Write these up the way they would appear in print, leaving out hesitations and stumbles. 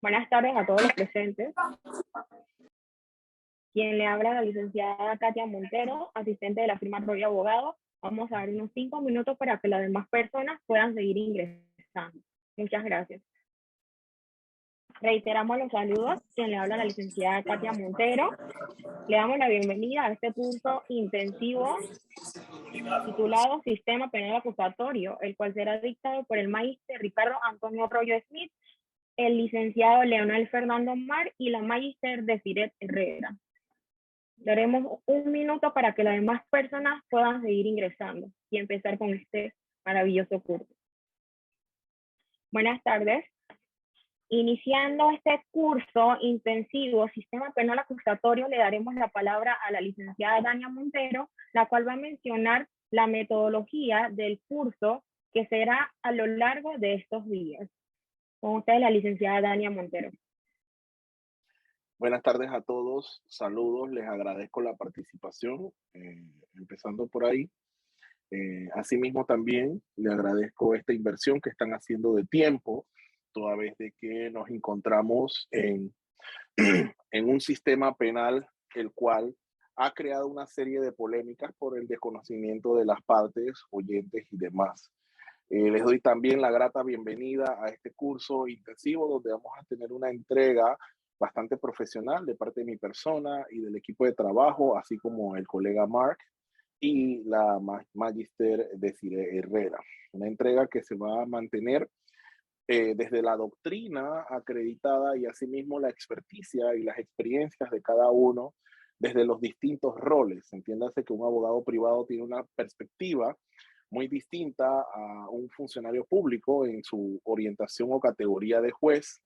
Buenas tardes a todos los presentes. Quien le habla, la licenciada Katia Montero, asistente de la firma Royo Abogado. Vamos a dar unos 5 minutos para que las demás personas puedan seguir ingresando. Muchas gracias. Reiteramos los saludos. Quien le habla, la licenciada Katia Montero. Le damos la bienvenida a este curso intensivo titulado Sistema Penal Acusatorio, el cual será dictado por el magíster Ricardo Antonio Royo Smith, el licenciado Leonel Fernando Mar y la magíster Desiree Herrera. Daremos un minuto para que las demás personas puedan seguir ingresando y empezar con este maravilloso curso. Buenas tardes. Iniciando este curso intensivo, Sistema Penal Acusatorio, le daremos la palabra a la licenciada Dania Montero, la cual va a mencionar la metodología del curso que será a lo largo de estos días. Con ustedes, la licenciada Dania Montero. Buenas tardes a todos, saludos, les agradezco la participación, empezando por ahí. Asimismo también le agradezco esta inversión que están haciendo de tiempo, toda vez de que nos encontramos en un sistema penal el cual ha creado una serie de polémicas por el desconocimiento de las partes, oyentes y demás. Les doy también la grata bienvenida a este curso intensivo donde vamos a tener una entrega bastante profesional de parte de mi persona y del equipo de trabajo, así como el colega Mark y la magíster Desiree Herrera. Una entrega que se va a mantener desde la doctrina acreditada y asimismo la experticia y las experiencias de cada uno desde los distintos roles. Entiéndase que un abogado privado tiene una perspectiva muy distinta a un funcionario público en su orientación o categoría de juez.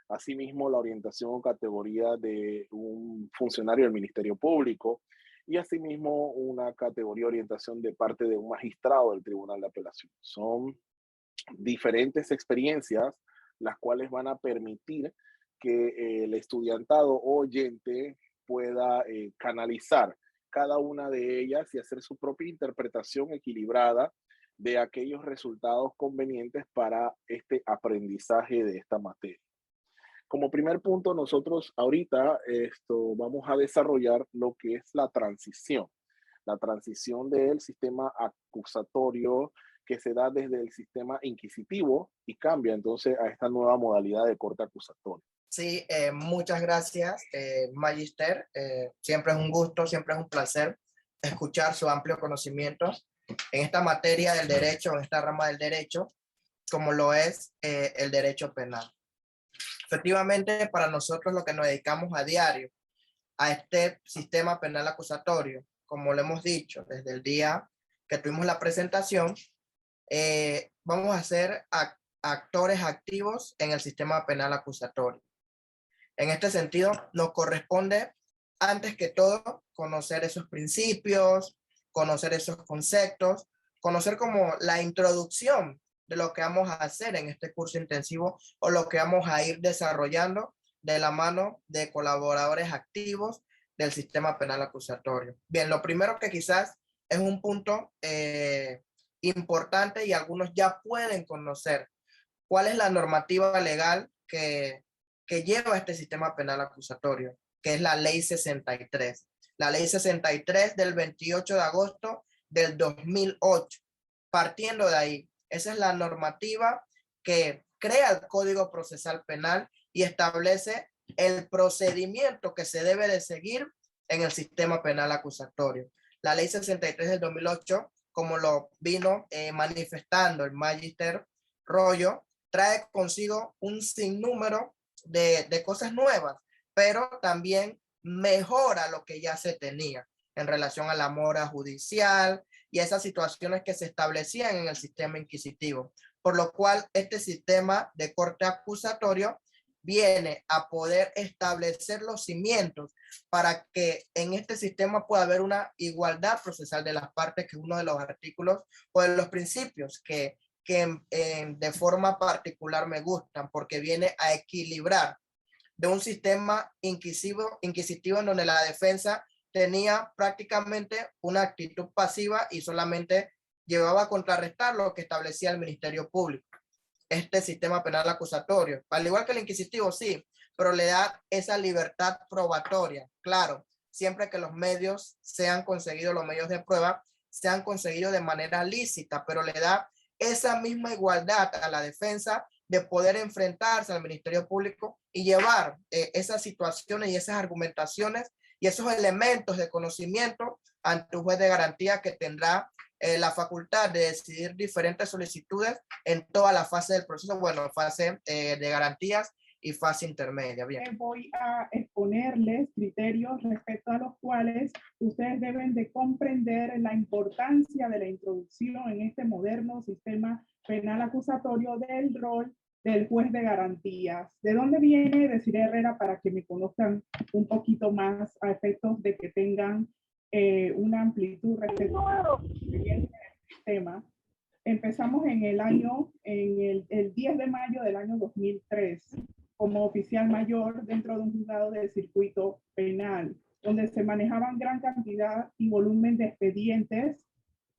Asimismo, la orientación o categoría de un funcionario del Ministerio Público y asimismo una categoría de orientación de parte de un magistrado del Tribunal de Apelación. Son diferentes experiencias las cuales van a permitir que el estudiantado o oyente pueda canalizar cada una de ellas y hacer su propia interpretación equilibrada de aquellos resultados convenientes para este aprendizaje de esta materia. Como primer punto, nosotros ahorita vamos a desarrollar lo que es la transición del sistema acusatorio que se da desde el sistema inquisitivo y cambia entonces a esta nueva modalidad de corte acusatorio. Sí, muchas gracias, magíster. Siempre es un gusto, siempre es un placer escuchar su amplio conocimiento en esta materia del derecho, en esta rama del derecho, como lo es el derecho penal. Efectivamente, para nosotros lo que nos dedicamos a diario a este sistema penal acusatorio, como lo hemos dicho desde el día que tuvimos la presentación, vamos a ser actores activos en el sistema penal acusatorio. En este sentido, nos corresponde, antes que todo, conocer esos principios, conocer esos conceptos, conocer como la introducción de lo que vamos a hacer en este curso intensivo o lo que vamos a ir desarrollando de la mano de colaboradores activos del sistema penal acusatorio. Bien, lo primero que quizás es un punto importante y algunos ya pueden conocer cuál es la normativa legal que lleva este sistema penal acusatorio, que es la Ley 63. La Ley 63 del 28 de agosto del 2008. Partiendo de ahí, esa es la normativa que crea el Código Procesal Penal y establece el procedimiento que se debe de seguir en el sistema penal acusatorio. La Ley 63 del 2008, como lo vino manifestando el magíster Royo, trae consigo un sinnúmero de cosas nuevas, pero también mejora lo que ya se tenía en relación a la mora judicial y esas situaciones que se establecían en el sistema inquisitivo, por lo cual este sistema de corte acusatorio viene a poder establecer los cimientos para que en este sistema pueda haber una igualdad procesal de las partes, que es uno de los artículos o de los principios que de forma particular me gustan, porque viene a equilibrar de un sistema inquisitivo en donde la defensa tenía prácticamente una actitud pasiva y solamente llevaba a contrarrestar lo que establecía el Ministerio Público. este sistema penal acusatorio. Al igual que el inquisitivo, sí, pero le da esa libertad probatoria. Claro, siempre que los medios sean conseguidos, los medios de prueba sean conseguidos de manera lícita, pero le da esa misma igualdad a la defensa de poder enfrentarse al Ministerio Público y llevar esas situaciones y esas argumentaciones y esos elementos de conocimiento ante un juez de garantía que tendrá la facultad de decidir diferentes solicitudes en toda la fase del proceso, bueno, fase de garantías y fase intermedia. Bien. Voy a exponerles criterios respecto a los cuales ustedes deben de comprender la importancia de la introducción en este moderno sistema penal acusatorio del rol del juez de garantías. ¿De dónde viene Desiree Herrera para que me conozcan un poquito más a efectos de que tengan una amplitud respecto al sistema? Empezamos en el 10 de mayo del año 2003 como oficial mayor dentro de un juzgado de circuito penal, donde se manejaban gran cantidad y volumen de expedientes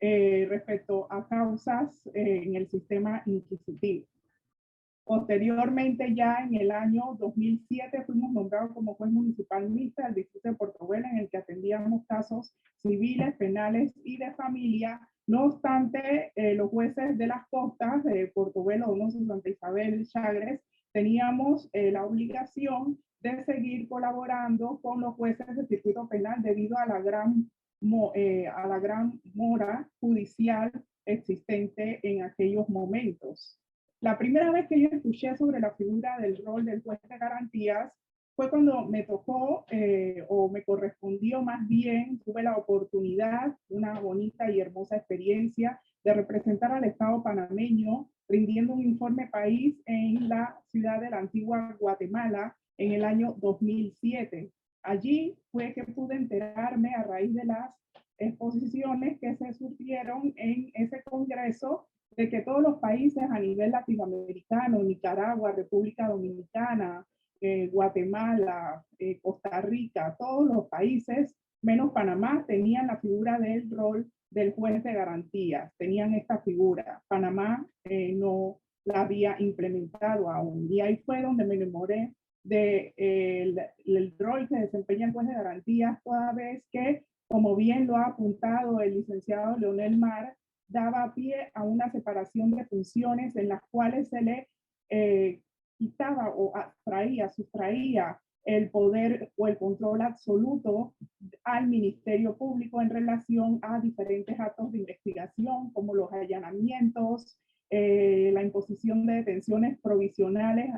respecto a causas en el sistema inquisitivo. Posteriormente, ya en el año 2007, fuimos nombrados como juez municipal mixta del distrito de Portobelo, en el que atendíamos casos civiles, penales y de familia. No obstante, los jueces de las costas de Portobelo, Donoso, Santa Isabel, Chagres, teníamos la obligación de seguir colaborando con los jueces del circuito penal debido a la gran mora judicial existente en aquellos momentos. La primera vez que yo escuché sobre la figura del rol del juez de garantías fue cuando me tocó o me correspondió más bien, tuve la oportunidad, una bonita y hermosa experiencia de representar al Estado panameño rindiendo un informe país en la ciudad de la antigua Guatemala en el año 2007. Allí fue que pude enterarme a raíz de las exposiciones que se surgieron en ese congreso de que todos los países a nivel latinoamericano, Nicaragua, República Dominicana, Guatemala, Costa Rica, todos los países, menos Panamá, tenían la figura del rol del juez de garantías, tenían esta figura. Panamá no la había implementado aún. Y ahí fue donde me enamoré del rol que desempeña el juez de garantías, toda vez que, como bien lo ha apuntado el licenciado Leonel Mar, daba pie a una separación de funciones en las cuales se le quitaba o sustraía el poder o el control absoluto al Ministerio Público en relación a diferentes actos de investigación, como los allanamientos, la imposición de detenciones provisionales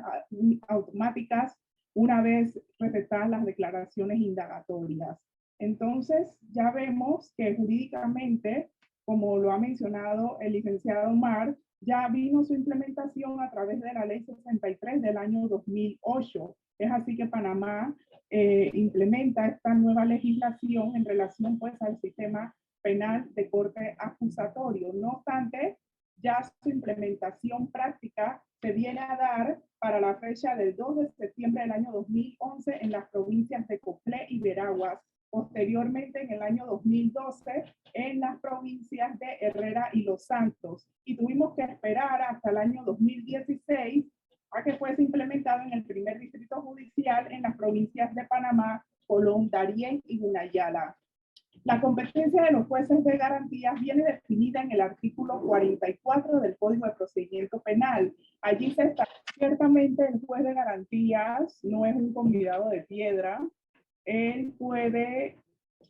automáticas una vez recetadas las declaraciones indagatorias. Entonces, ya vemos que jurídicamente, como lo ha mencionado el licenciado Mar, ya vino su implementación a través de la Ley 63 del año 2008. Es así que Panamá implementa esta nueva legislación en relación pues al sistema penal de corte acusatorio. No obstante, ya su implementación práctica se viene a dar para la fecha del 2 de septiembre del año 2011 en las provincias de Coclé y Veraguas. Posteriormente, en el año 2012, en las provincias de Herrera y Los Santos. Y tuvimos que esperar hasta el año 2016 a que fuese implementado en el primer distrito judicial en las provincias de Panamá, Colón, Darién y Gunayala. La competencia de los jueces de garantías viene definida en el artículo 44 del Código de Procedimiento Penal. Allí se está, ciertamente el juez de garantías no es un convidado de piedra. Él puede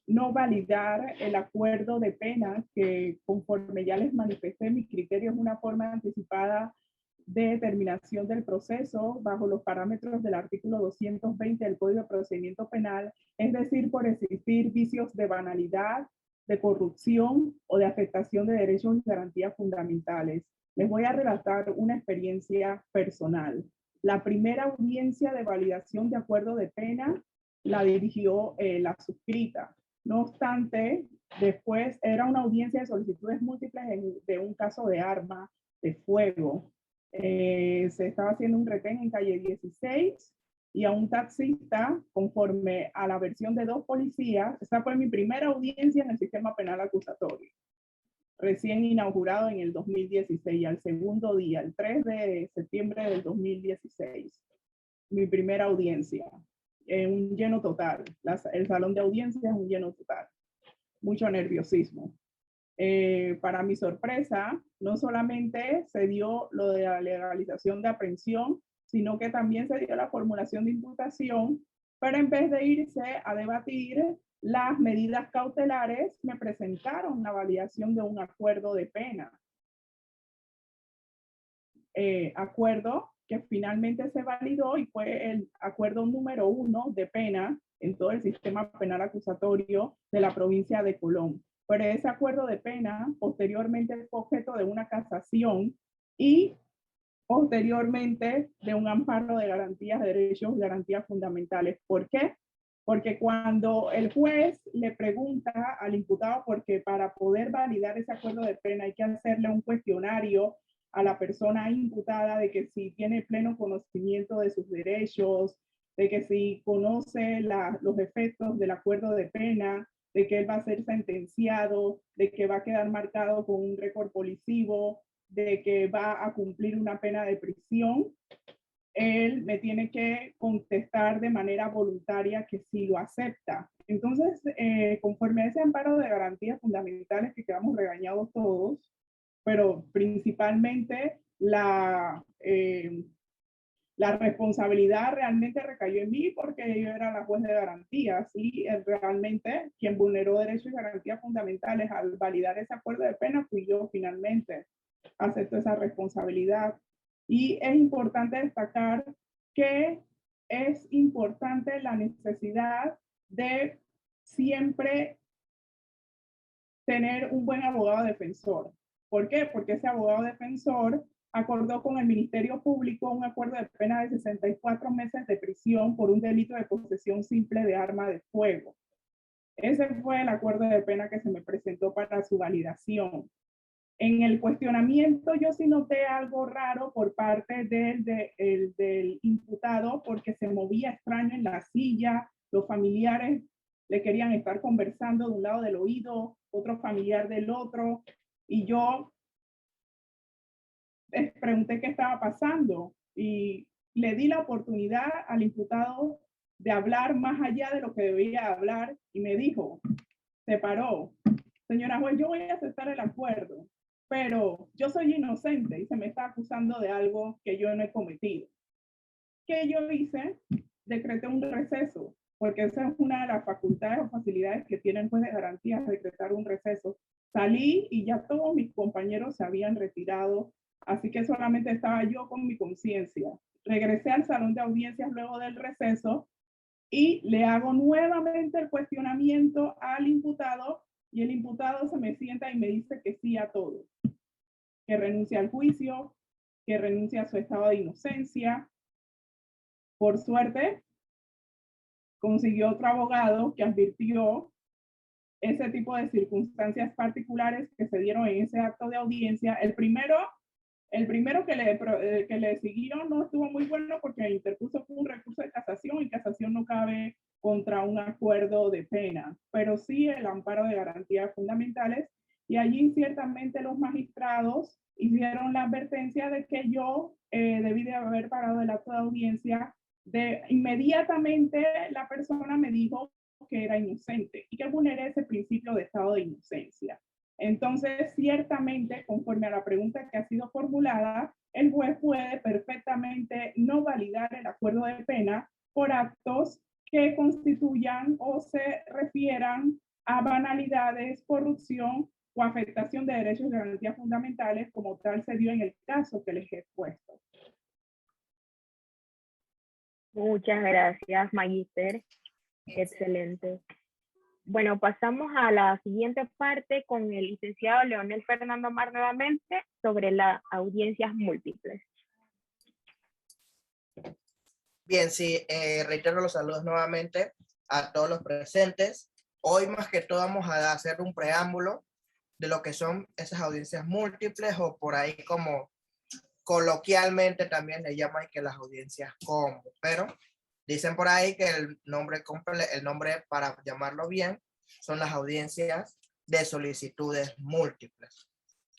no validar el acuerdo de penas que, conforme ya les manifesté, mi criterio es una forma anticipada de determinación del proceso bajo los parámetros del artículo 220 del Código de Procedimiento Penal, es decir, por existir vicios de banalidad, de corrupción o de afectación de derechos y garantías fundamentales. Les voy a relatar una experiencia personal. La primera audiencia de validación de acuerdo de pena la dirigió la suscrita. No obstante, después era una audiencia de solicitudes múltiples de un caso de arma de fuego. Se estaba haciendo un retén en calle 16 y a un taxista, conforme a la versión de dos policías. Esa fue mi primera audiencia en el sistema penal acusatorio. recién inaugurado en el 2016, al segundo día, el 3 de septiembre del 2016. Mi primera audiencia, un lleno total. El salón de audiencia es un lleno total. Mucho nerviosismo. Para mi sorpresa, no solamente se dio lo de la legalización de aprehensión, sino que también se dio la formulación de imputación, pero en vez de irse a debatir las medidas cautelares, me presentaron la validación de un acuerdo de pena. Acuerdo que finalmente se validó y fue el acuerdo número 1 de pena en todo el sistema penal acusatorio de la provincia de Colón. Pero ese acuerdo de pena posteriormente fue objeto de una casación y posteriormente de un amparo de garantías de derechos y garantías fundamentales. ¿Por qué? Porque cuando el juez le pregunta al imputado, porque para poder validar ese acuerdo de pena hay que hacerle un cuestionario a la persona imputada de que si tiene pleno conocimiento de sus derechos, de que si conoce los efectos del acuerdo de pena, de que él va a ser sentenciado, de que va a quedar marcado con un récord policivo, de que va a cumplir una pena de prisión, él me tiene que contestar de manera voluntaria que sí lo acepta. Entonces, conforme a ese amparo de garantías fundamentales que quedamos regañados todos, pero principalmente la responsabilidad realmente recayó en mí porque yo era la juez de garantías y realmente quien vulneró derechos y garantías fundamentales al validar ese acuerdo de pena fui yo finalmente. Acepto esa responsabilidad. Y es importante destacar que es importante la necesidad de siempre tener un buen abogado defensor. ¿Por qué? Porque ese abogado defensor acordó con el Ministerio Público un acuerdo de pena de 64 meses de prisión por un delito de posesión simple de arma de fuego. Ese fue el acuerdo de pena que se me presentó para su validación. En el cuestionamiento yo sí noté algo raro por parte del imputado porque se movía extraño en la silla, los familiares le querían estar conversando de un lado del oído, otro familiar del otro, y yo pregunté qué estaba pasando y le di la oportunidad al imputado de hablar más allá de lo que debía hablar y me dijo, se paró, señora juez, yo voy a aceptar el acuerdo, pero yo soy inocente y se me está acusando de algo que yo no he cometido. ¿Qué yo hice? Decreté un receso, porque esa es una de las facultades o facilidades que tiene el juez de garantías, decretar un receso. Salí y ya todos mis compañeros se habían retirado, así que solamente estaba yo con mi conciencia. Regresé al salón de audiencias luego del receso y le hago nuevamente el cuestionamiento al imputado y el imputado se me sienta y me dice que sí a todo, que renuncia al juicio, que renuncia a su estado de inocencia. Por suerte, consiguió otro abogado que advirtió ese tipo de circunstancias particulares que se dieron en ese acto de audiencia. El primero que le siguió no estuvo muy bueno porque interpuso un recurso de casación y casación no cabe contra un acuerdo de pena, pero sí el amparo de garantías fundamentales y allí ciertamente los magistrados hicieron la advertencia de que yo debí de haber parado el acto de audiencia. Inmediatamente la persona me dijo que era inocente y que vulneré ese principio de estado de inocencia. Entonces, ciertamente, conforme a la pregunta que ha sido formulada, el juez puede perfectamente no validar el acuerdo de pena por actos que constituyan o se refieran a banalidades, corrupción o afectación de derechos y garantías fundamentales, como tal se dio en el caso que les he expuesto. Muchas gracias, Magíster. Excelente. Bueno, pasamos a la siguiente parte con el licenciado Leonel Fernando Mar nuevamente sobre las audiencias múltiples. Bien, sí, reitero los saludos nuevamente a todos los presentes. Hoy más que todo vamos a hacer un preámbulo de lo que son esas audiencias múltiples o por ahí como coloquialmente también le llaman que las audiencias combo, pero dicen por ahí que el nombre para llamarlo bien son las audiencias de solicitudes múltiples.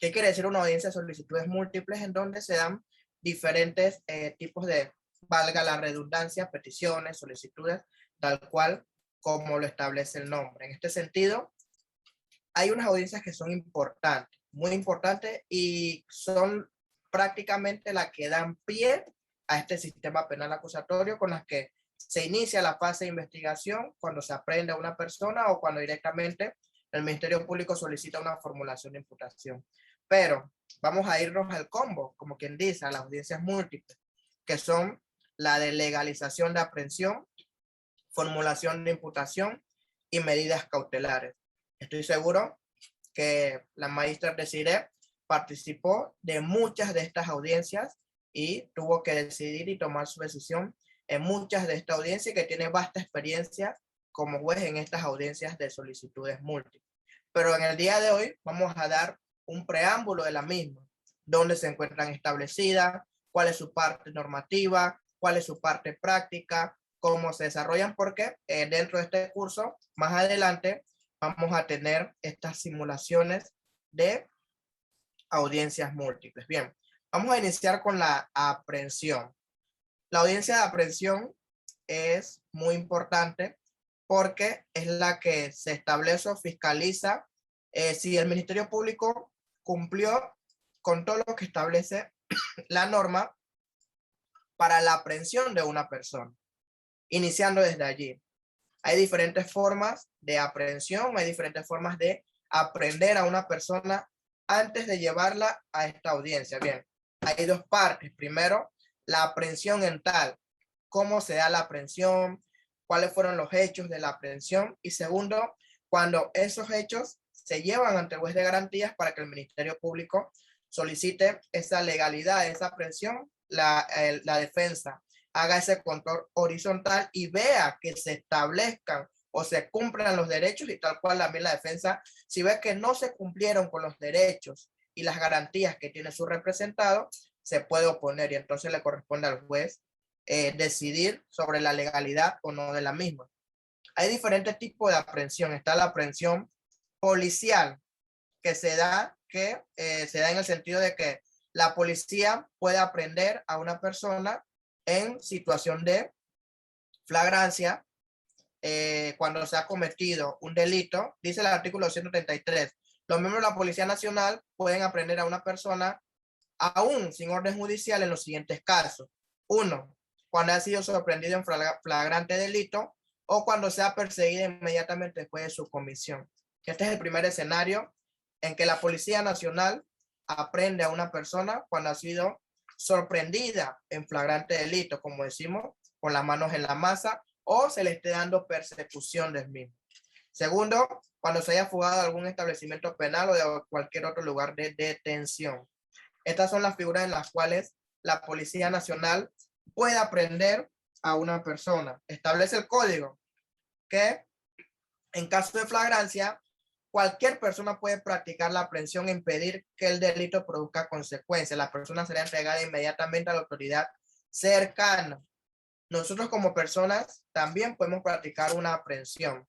¿Qué quiere decir una audiencia de solicitudes múltiples? En donde se dan diferentes tipos de, valga la redundancia, peticiones, solicitudes, tal cual como lo establece el nombre. En este sentido, hay unas audiencias que son importantes, muy importantes, y son prácticamente las que dan pie a este sistema penal acusatorio, con las que se inicia la fase de investigación cuando se aprende a una persona o cuando directamente el Ministerio Público solicita una formulación de imputación. Pero vamos a irnos al combo, como quien dice, a las audiencias múltiples, que son la de legalización de aprehensión, formulación de imputación y medidas cautelares. Estoy seguro que la maestra Desiree participó de muchas de estas audiencias y tuvo que decidir y tomar su decisión en muchas de estas audiencias, y que tiene vasta experiencia como juez en estas audiencias de solicitudes múltiples. Pero en el día de hoy vamos a dar un preámbulo de la misma, dónde se encuentran establecidas, cuál es su parte normativa, cuál es su parte práctica, cómo se desarrollan, porque dentro de este curso, más adelante, vamos a tener estas simulaciones de audiencias múltiples. Bien, vamos a iniciar con la aprehensión. La audiencia de aprehensión es muy importante porque es la que se establece o fiscaliza si el Ministerio Público cumplió con todo lo que establece la norma para la aprehensión de una persona, iniciando desde allí. Hay diferentes formas de aprehensión, hay diferentes formas de aprehender a una persona antes de llevarla a esta audiencia. Bien, hay dos partes. Primero, la aprehensión en tal, cómo se da la aprehensión, cuáles fueron los hechos de la aprehensión. Y segundo, cuando esos hechos se llevan ante el juez de garantías para que el Ministerio Público solicite esa legalidad de esa aprehensión, la defensa haga ese control horizontal y vea que se establezcan o se cumplan los derechos, y tal cual también la defensa, si ve que no se cumplieron con los derechos y las garantías que tiene su representado, se puede oponer, y entonces le corresponde al juez decidir sobre la legalidad o no de la misma. Hay diferentes tipos de aprehensión. Está la aprehensión policial, que se da en el sentido de que la policía puede aprehender a una persona en situación de flagrancia cuando se ha cometido un delito. Dice el artículo 133, los miembros de la Policía Nacional pueden aprehender a una persona aún sin orden judicial en los siguientes casos. 1, cuando ha sido sorprendido en flagrante delito o cuando sea perseguido inmediatamente después de su comisión. Este es el primer escenario en que la Policía Nacional aprehende a una persona cuando ha sido sorprendida en flagrante delito, como decimos, con las manos en la masa, o se le esté dando persecución del mismo. Segundo, cuando se haya fugado de algún establecimiento penal o de cualquier otro lugar de detención. Estas son las figuras en las cuales la Policía Nacional puede aprehender a una persona. Establece el código que en caso de flagrancia, cualquier persona puede practicar la aprehensión e impedir que el delito produzca consecuencias. La persona será entregada inmediatamente a la autoridad cercana. Nosotros como personas también podemos practicar una aprehensión.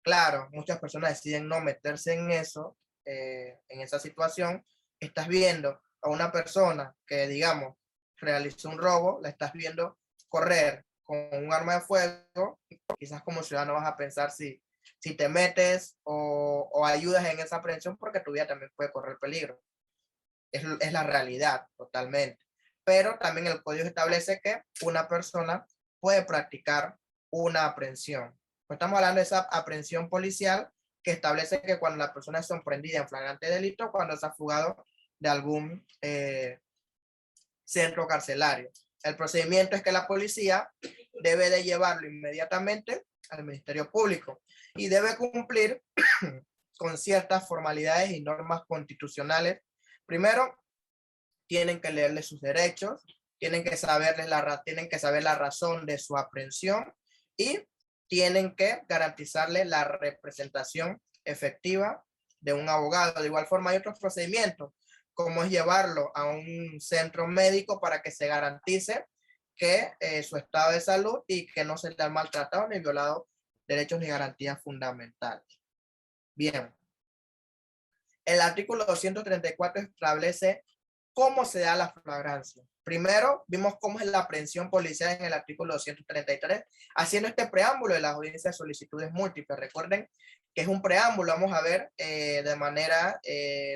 Claro, muchas personas deciden no meterse en eso, en esa situación. Estás viendo a una persona que, digamos, realizó un robo, la estás viendo correr con un arma de fuego, quizás como ciudadano vas a pensar si te metes o ayudas en esa aprehensión, porque tu vida también puede correr peligro. Es la realidad totalmente. Pero también el código establece que una persona puede practicar una aprehensión. Pues estamos hablando de esa aprehensión policial, que establece que cuando la persona es sorprendida en flagrante delito, cuando se ha fugado de algún centro carcelario. El procedimiento es que la policía debe de llevarlo inmediatamente al Ministerio Público y debe cumplir con ciertas formalidades y normas constitucionales. Primero, tienen que leerle sus derechos, tienen que saber la razón de su aprehensión y tienen que garantizarle la representación efectiva de un abogado. De igual forma, hay otros procedimientos, como es llevarlo a un centro médico para que se garantice que su estado de salud y que no se le han maltratado ni violado derechos ni garantías fundamentales. Bien. El artículo 234 establece cómo se da la flagrancia. Primero, vimos cómo es la aprehensión policial en el artículo 233, haciendo este preámbulo de las audiencias de solicitudes múltiples. Recuerden que es un preámbulo, vamos a ver de manera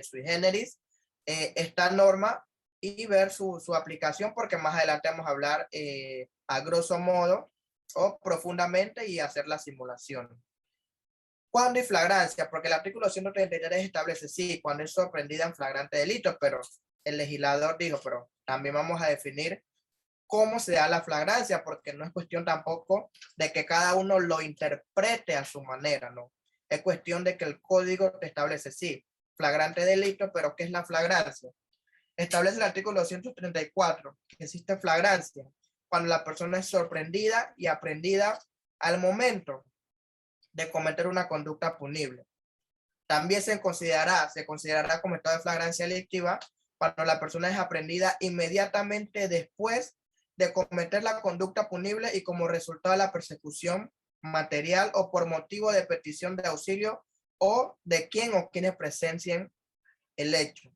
sui generis esta norma y ver su aplicación, porque más adelante vamos a hablar a grosso modo o profundamente y hacer la simulación. ¿Cuándo y flagrancia? Porque el artículo 133 establece, sí, cuando es sorprendida en flagrante delito, pero el legislador dijo, pero también vamos a definir cómo se da la flagrancia, porque no es cuestión tampoco de que cada uno lo interprete a su manera, ¿no? Es cuestión de que el código te establece, sí, flagrante delito, pero ¿qué es la flagrancia? Establece el artículo 234, que existe flagrancia cuando la persona es sorprendida y aprehendida al momento de cometer una conducta punible. También se considerará como estado de flagrancia delictiva cuando la persona es aprehendida inmediatamente después de cometer la conducta punible y como resultado de la persecución material o por motivo de petición de auxilio o de quien o quienes presencien el hecho.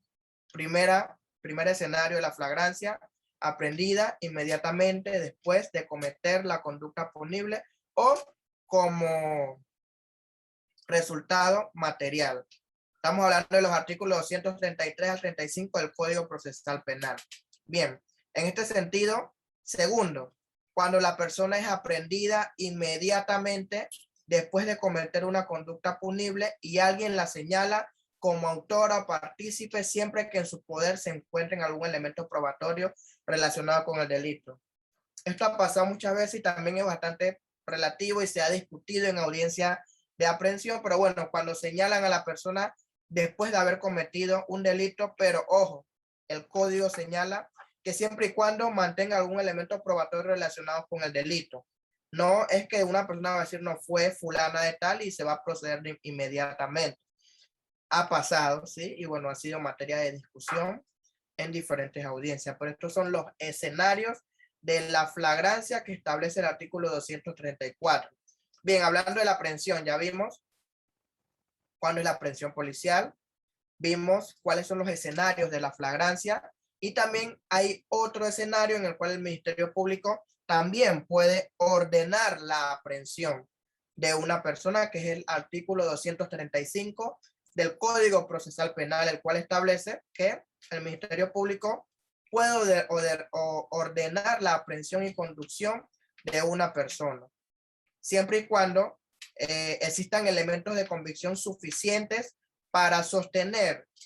Primer escenario de la flagrancia, aprehendida inmediatamente después de cometer la conducta punible o como resultado material. Estamos hablando de los artículos 233 al 35 del Código Procesal Penal. Bien, en este sentido, segundo, cuando la persona es aprehendida inmediatamente después de cometer una conducta punible y alguien la señala como autora o partícipe siempre que en su poder se encuentre algún elemento probatorio relacionado con el delito. Esto ha pasado muchas veces y también es bastante relativo y se ha discutido en audiencia de aprehensión, pero bueno, cuando señalan a la persona después de haber cometido un delito, pero ojo, el código señala que siempre y cuando mantenga algún elemento probatorio relacionado con el delito. No es que una persona va a decir no fue fulana de tal y se va a proceder inmediatamente. Ha pasado, ¿sí? Y bueno, ha sido materia de discusión en diferentes audiencias, pero estos son los escenarios de la flagrancia que establece el artículo 234. Bien, hablando de la aprehensión, ya vimos cuándo es la aprehensión policial, vimos cuáles son los escenarios de la flagrancia y también hay otro escenario en el cual el Ministerio Público también puede ordenar la aprehensión de una persona, que es el artículo 235 del Código Procesal Penal, el cual establece que el Ministerio Público puede ordenar la aprehensión y conducción de una persona, siempre y cuando existan elementos de convicción suficientes para sostener